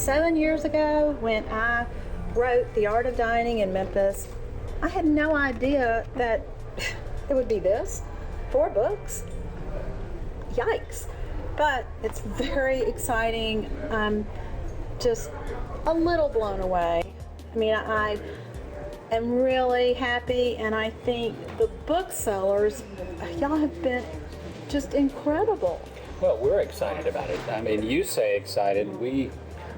7 years ago when I wrote The Art of Dining in Memphis, I had no idea that it would be this. 4 books. Yikes. But it's very exciting. I'm just a little blown away. I mean, I am really happy, and I think the booksellers, y'all have been just incredible. Well, we're excited about it. I mean, you say excited.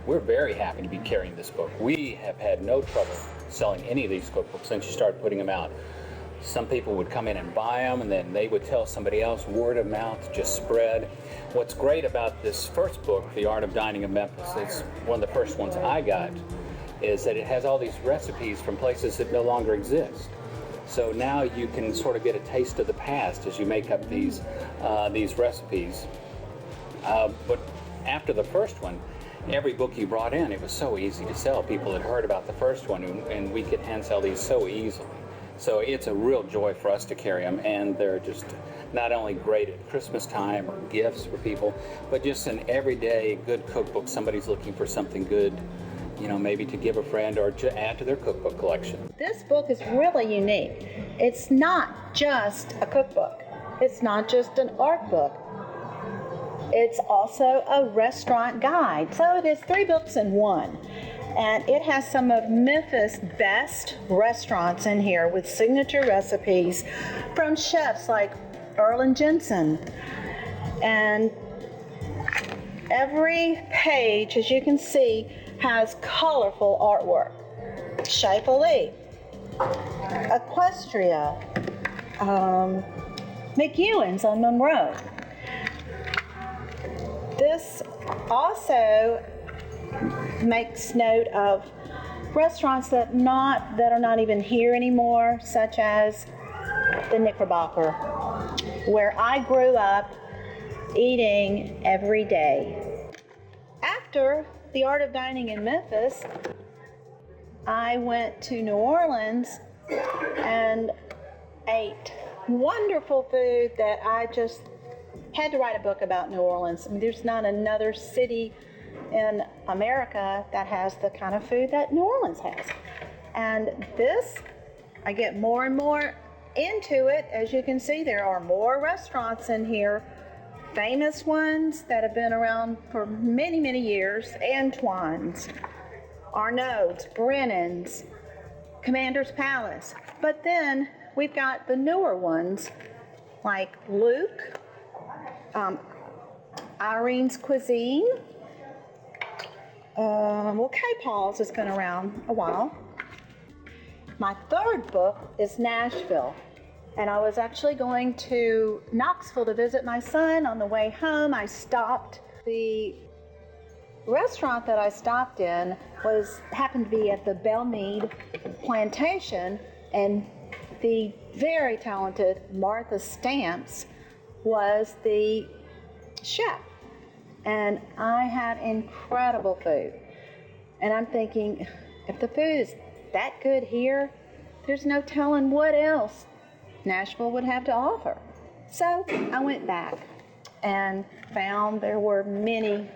We're very happy to be carrying this book. We have had no trouble selling any of these cookbooks since you started putting them out. Some people would come in and buy them, and then they would tell somebody else. Word of mouth just spread. What's great about this first book, The Art of Dining in Memphis, it's one of the first ones I got, is that it has all these recipes from places that no longer exist. So now you can sort of get a taste of the past as you make up these recipes. But after the first one, every book you brought in, it was so easy to sell. People had heard about the first one, and we could hand sell these so easily. So it's a real joy for us to carry them, and they're just not only great at Christmas time or gifts for people, but just an everyday good cookbook. Somebody's looking for something good, maybe to give a friend or to add to their cookbook collection. This book is really unique. It's not just a cookbook. It's not just an art book. It's also a restaurant guide. So it is 3 books in one. And it has some of Memphis' best restaurants in here with signature recipes from chefs like Erland Jensen. And every page, as you can see, has colorful artwork. Chez Philippe, Equestria, McEwen's on Monroe. This also makes note of restaurants that are not even here anymore, such as the Knickerbocker, where I grew up eating every day. After The Art of Dining in Memphis, I went to New Orleans and ate wonderful food that I just had to write a book about New Orleans. I mean, there's not another city in America that has the kind of food that New Orleans has. And this, I get more and more into it. As you can see, there are more restaurants in here, famous ones that have been around for many, many years. Antoine's, Arnaud's, Brennan's, Commander's Palace. But then we've got the newer ones like Luke, Irene's Cuisine. K-Paul's has been around a while. My third book is Nashville. And I was actually going to Knoxville to visit my son. On the way home, I stopped. The restaurant that I stopped in happened to be at the Belmead Plantation, and the very talented Martha Stamps was the chef. And I had incredible food. And I'm thinking, if the food is that good here, there's no telling what else Nashville would have to offer. So I went back and found there were many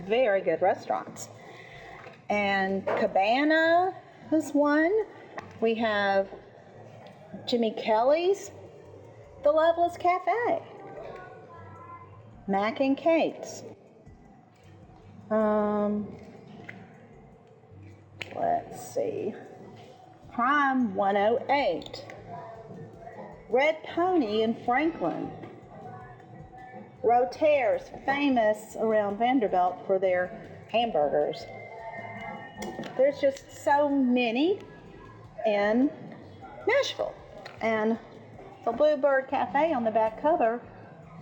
very good restaurants. And Cabana is one. We have Jimmy Kelly's, The Loveless Cafe, Mac and Kate's. Let's see. Prime 108. Red Pony in Franklin. Roter's, famous around Vanderbilt for their hamburgers. There's just so many in Nashville. And the Bluebird Cafe on the back cover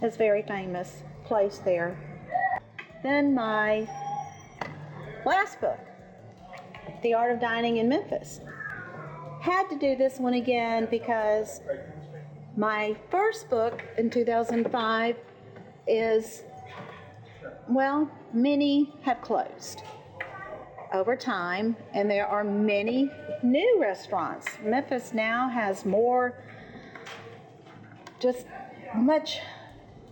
is a very famous place there. Then my last book, The Art of Dining in Memphis. Had to do this one again because my first book in 2005 many have closed over time, and there are many new restaurants. Memphis now has just much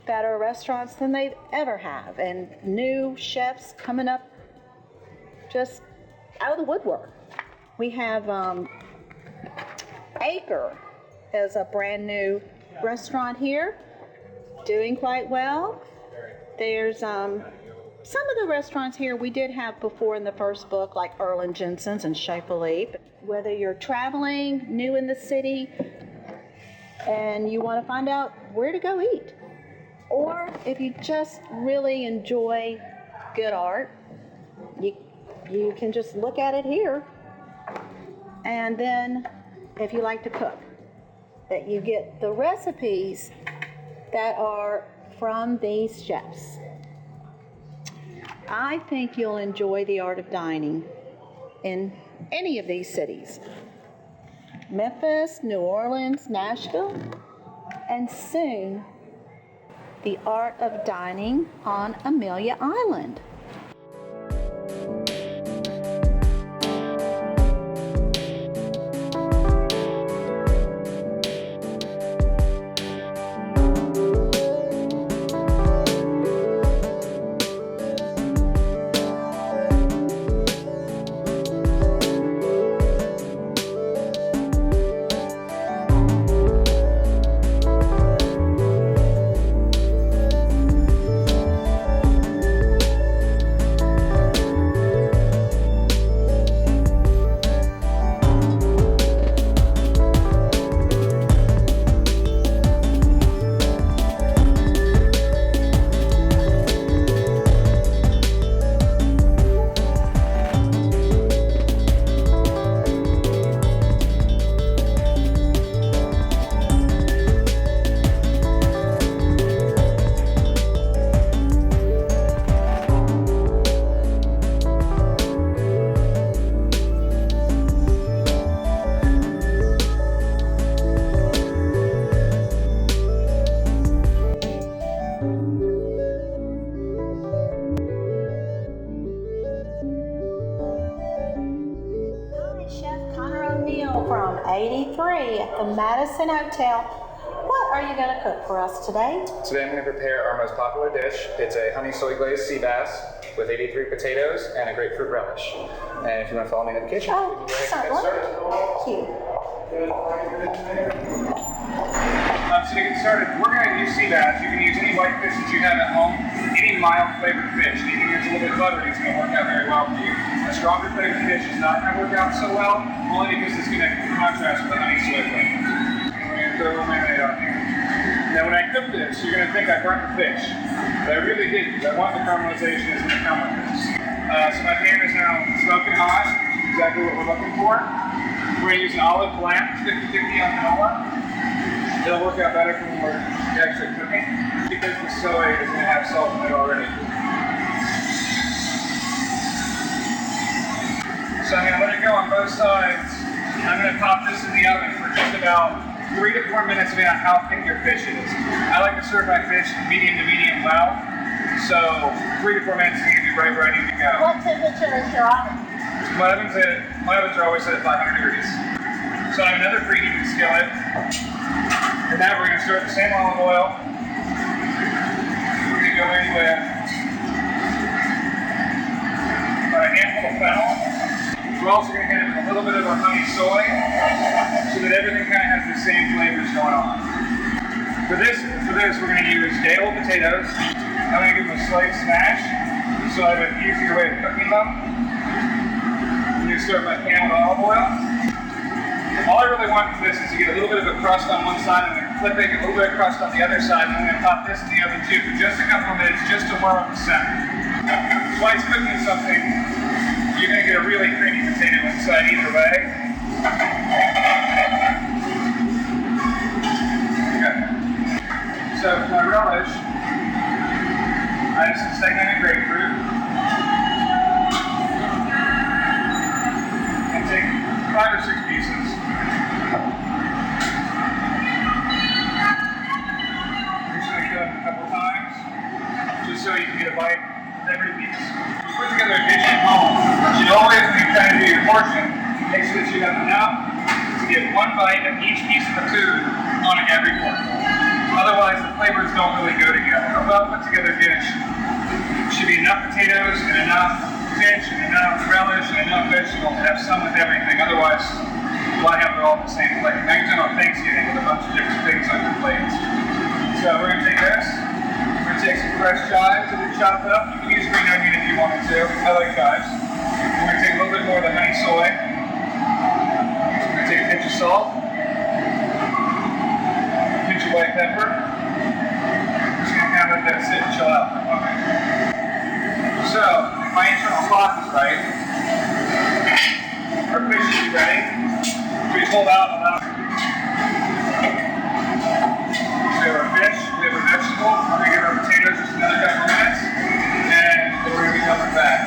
better restaurants than they ever have, and new chefs coming up just out of the woodwork. We have Acre is a brand new restaurant here, doing quite well. There's some of the restaurants here we did have before in the first book, like Erlen Jensen's and Chez Philippe. Whether you're traveling, new in the city, and you want to find out where to go eat, or if you just really enjoy good art, you can just look at it here. And then if you like to cook, that you get the recipes that are from these chefs. I think you'll enjoy the art of dining in any of these cities. Memphis, New Orleans, Nashville, and soon the art of dining on Amelia Island. From 83 at the Madison Hotel. What are you going to cook for us today? Today I'm going to prepare our most popular dish. It's a honey soy glazed sea bass with 83 potatoes and a grapefruit relish. And if you want to follow me into the kitchen, we can go ahead and get started. Thank you. So to get started, we're going to use sea bass. You can use any white fish that you have at home, any mild flavored fish. Anything that's a little bit buttery is going to work out very well for you. A stronger flavored fish is not going to work out so well, only because it's going to contrast with the honey soy flavor. And we're going to throw a little marinade on here. Now when I cook this, you're going to think I burnt the fish. But I really didn't. I want the caramelization is going to come with this. So my pan is now smoking hot, exactly what we're looking for. We're going to use an olive blanc, 50-50 on canola. It'll work out better when we're actually cooking because the soy is going to have salt in it already. So I'm going to let it go on both sides. I'm going to pop this in the oven for just about 3 to 4 minutes depending on how thick your fish is. I like to serve my fish medium to medium well. So 3 to 4 minutes is going to be right where I need to go. What temperature is your oven? My ovens are always set at 500 degrees. So I have another preheated skillet. And now we're going to start the same olive oil. We're going to go in with about a handful of fennel. We're also going to hit it with a little bit of our honey soy so that everything kind of has the same flavors going on. For this, we're going to use day-old potatoes. I'm going to give them a slight smash so I have an easier way of cooking them. I'm going to start my pan with olive oil. All I really want for this is to get a little bit of a crust on one side, and then flipping a little bit of crust on the other side, and I'm going to pop this in the oven too for just a couple of minutes, just to warm up the center. While it's cooking something, you're going to get a really creamy potato inside either way. Okay. So for my relish, I have some segmented grapefruit. And take 5 or 6 pieces. A couple times, just so you can get a bite of every piece. When you put together a dish at home, you always, when you're trying to do your portion, make sure that you have enough to get one bite of each piece of the food on every portion. Otherwise, the flavors don't really go together. A well put together dish should be enough potatoes and enough fish and enough relish and enough vegetables to have some with everything. Otherwise, why have it all on the same plate? Now you're talking about Thanksgiving with a bunch of different things on your plates. So we're going to take this. We're going to take some fresh chives that we chopped up. You can use green onion if you wanted to. I like chives. We're going to take a little bit more of the honey soy. We're going to take a pinch of salt. A pinch of white pepper. We're just going to kind of let that sit and chill out for a moment. So, if my internal clock is right, our fish should be ready. We hold out and out. We have our fish, we have our vegetables, we're going to give our potatoes just another couple minutes, and then we're going to be coming back.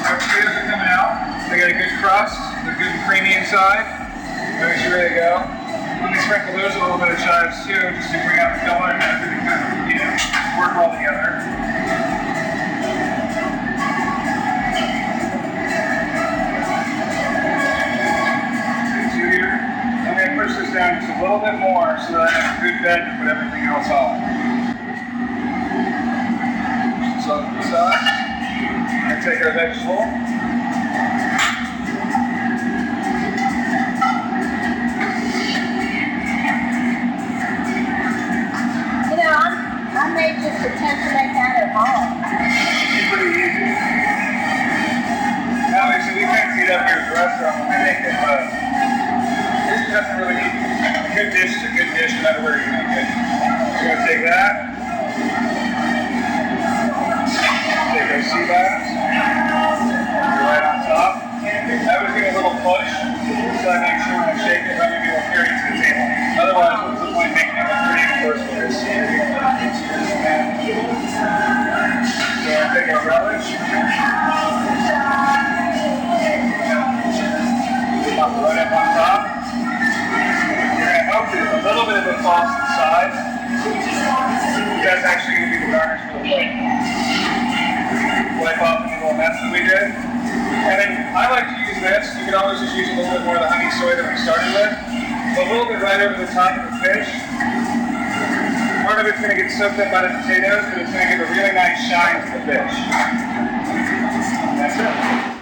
Our potatoes are coming out. They got a good crust, they're good and creamy inside. Those are ready to go. Let me sprinkle those with a little bit of chives too, just to bring out the color and everything kind of, work all together. Push this down just a little bit more so that I have a good bed to put everything else on. So to the side, I take our vegetable. You know, I may just attempt to make that at home. It's pretty easy. Now, we fancy it up here at the restaurant when we make it, but it doesn't really need a good dish is a good dish no matter where you're going to get it. We're going to take that. Take our sea bass. Right on top. I was getting a little push, so I make sure when I shake it, maybe we'll carry it to the table. Otherwise, what's the point making it look pretty in the first place? So I take our relish. Pop it right up on top. A little bit of a sauce inside. That's actually going to be the garnish for the plate. Wipe off any little mess that we did. And then I like to use this. You can always just use a little bit more of the honey soy that we started with. A little bit right over the top of the fish. Part of it's going to get soaked up by the potatoes, but it's going to give a really nice shine to the fish. And that's it.